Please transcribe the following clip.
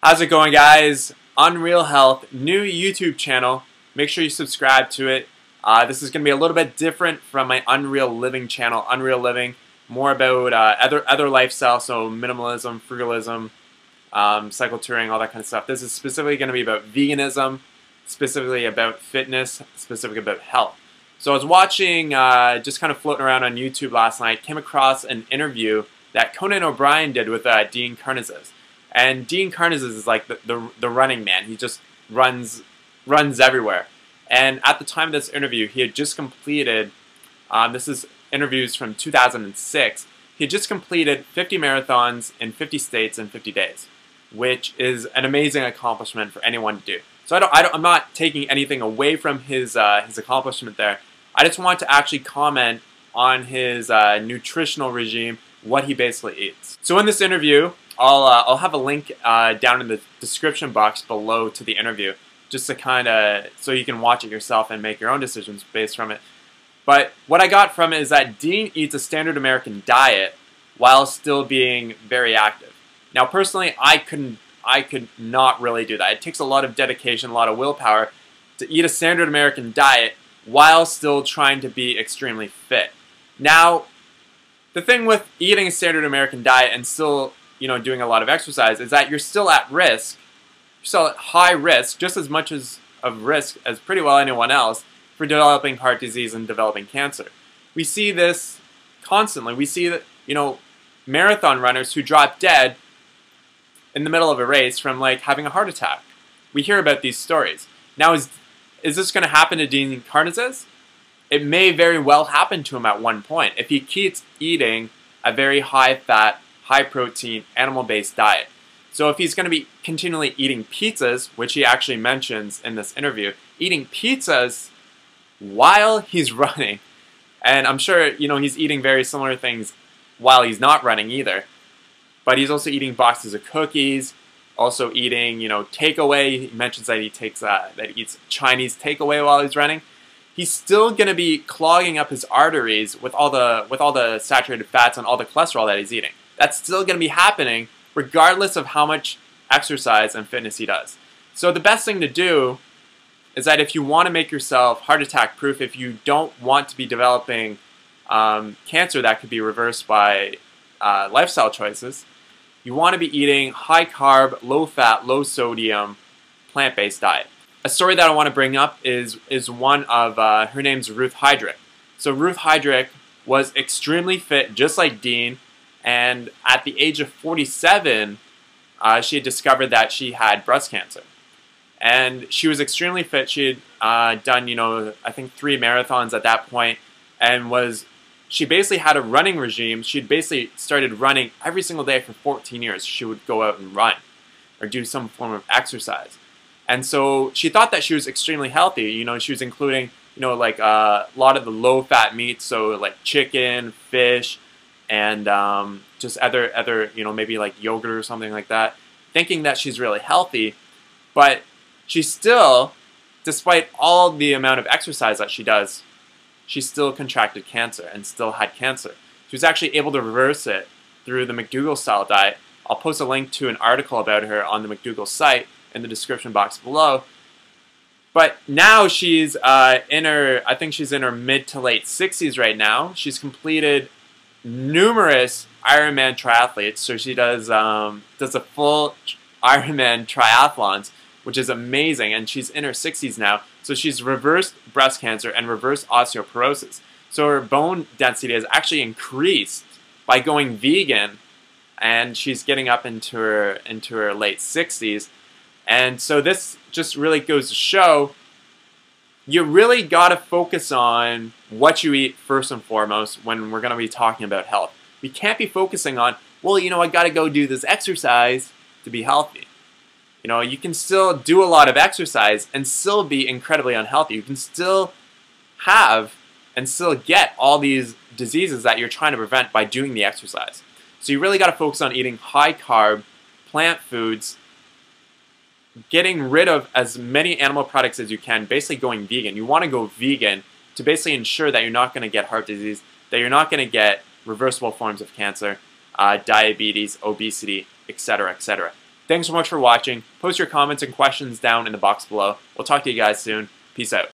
How's it going, guys? Unreal Health, new YouTube channel. Make sure you subscribe to it. This is going to be a little bit different from my Unreal Living channel. Unreal Living, more about other lifestyles, so minimalism, frugalism, cycle touring, all that kind of stuff. This is specifically going to be about veganism, specifically about fitness, specifically about health. So I was watching, just kind of floating around on YouTube last night, came across an interview that Conan O'Brien did with Dean Karnazes. And Dean Karnazes is like the running man. He just runs everywhere. And at the time of this interview, he had just completed, this is interviews from 2006, he had just completed 50 marathons in 50 states in 50 days, which is an amazing accomplishment for anyone to do. So I'm not taking anything away from his accomplishment there. I just want to actually comment on his nutritional regime, what he basically eats. So in this interview, I'll have a link down in the description box below to the interview, just to kind of, so you can watch it yourself and make your own decisions based from it. But what I got from it is that Dean eats a standard American diet while still being very active. Now personally, I could not really do that. It takes a lot of dedication, a lot of willpower to eat a standard American diet while still trying to be extremely fit. Now, the thing with eating a standard American diet and still, doing a lot of exercise is that you're still at risk. You're still at high risk, just as much of risk as pretty well anyone else, for developing heart disease and developing cancer. We see this constantly. We see that, marathon runners who drop dead in the middle of a race from having a heart attack. We hear about these stories. Now, is this going to happen to Dean Karnazes? It may very well happen to him at one point if he keeps eating a very high-fat, high-protein, animal-based diet. So if he's going to be continually eating pizzas, which he actually mentions in this interview, eating pizzas while he's running, and I'm sure, he's eating very similar things while he's not running either, but he's also eating boxes of cookies, also eating, takeaway. He mentions that he eats Chinese takeaway while he's running. He's still going to be clogging up his arteries with all the saturated fats and all the cholesterol that he's eating. That's still going to be happening regardless of how much exercise and fitness he does. So the best thing to do is that if you want to make yourself heart attack proof, if you don't want to be developing cancer that could be reversed by lifestyle choices, you want to be eating high carb, low fat, low sodium, plant-based diet. A story that I want to bring up is one of, her name's Ruth Heidrich. So Ruth Heidrich was extremely fit, just like Dean, and at the age of 47, she had discovered that she had breast cancer. And she was extremely fit. She had done, I think 3 marathons at that point, and she basically had a running regime. She'd basically started running every single day for 14 years. She would go out and run or do some form of exercise. And so she thought that she was extremely healthy. She was including, a lot of the low-fat meats, so like chicken, fish, and just other, maybe like yogurt or something like that, thinking that she's really healthy. But she still, despite all the amount of exercise that she does, she still contracted cancer and still had cancer. She was actually able to reverse it through the McDougall-style diet. I'll post a link to an article about her on the McDougall site in the description box below. But now she's I think she's in her mid to late 60s right now. She's completed numerous Ironman triathletes. So she does a full Ironman triathlons, which is amazing, and she's in her 60s now. So she's reversed breast cancer and reversed osteoporosis. So her bone density has actually increased by going vegan, and she's getting up into her late 60s. And so this just really goes to show you really got to focus on what you eat first and foremost when we're going to be talking about health. We can't be focusing on, well, I got to go do this exercise to be healthy. You can still do a lot of exercise and still be incredibly unhealthy. You can still have and still get all these diseases that you're trying to prevent by doing the exercise. So you really got to focus on eating high carb, plant foods, getting rid of as many animal products as you can, basically going vegan. You want to go vegan to basically ensure that you're not going to get heart disease, that you're not going to get reversible forms of cancer, diabetes, obesity, etc., etc. Thanks so much for watching. Post your comments and questions down in the box below. We'll talk to you guys soon. Peace out.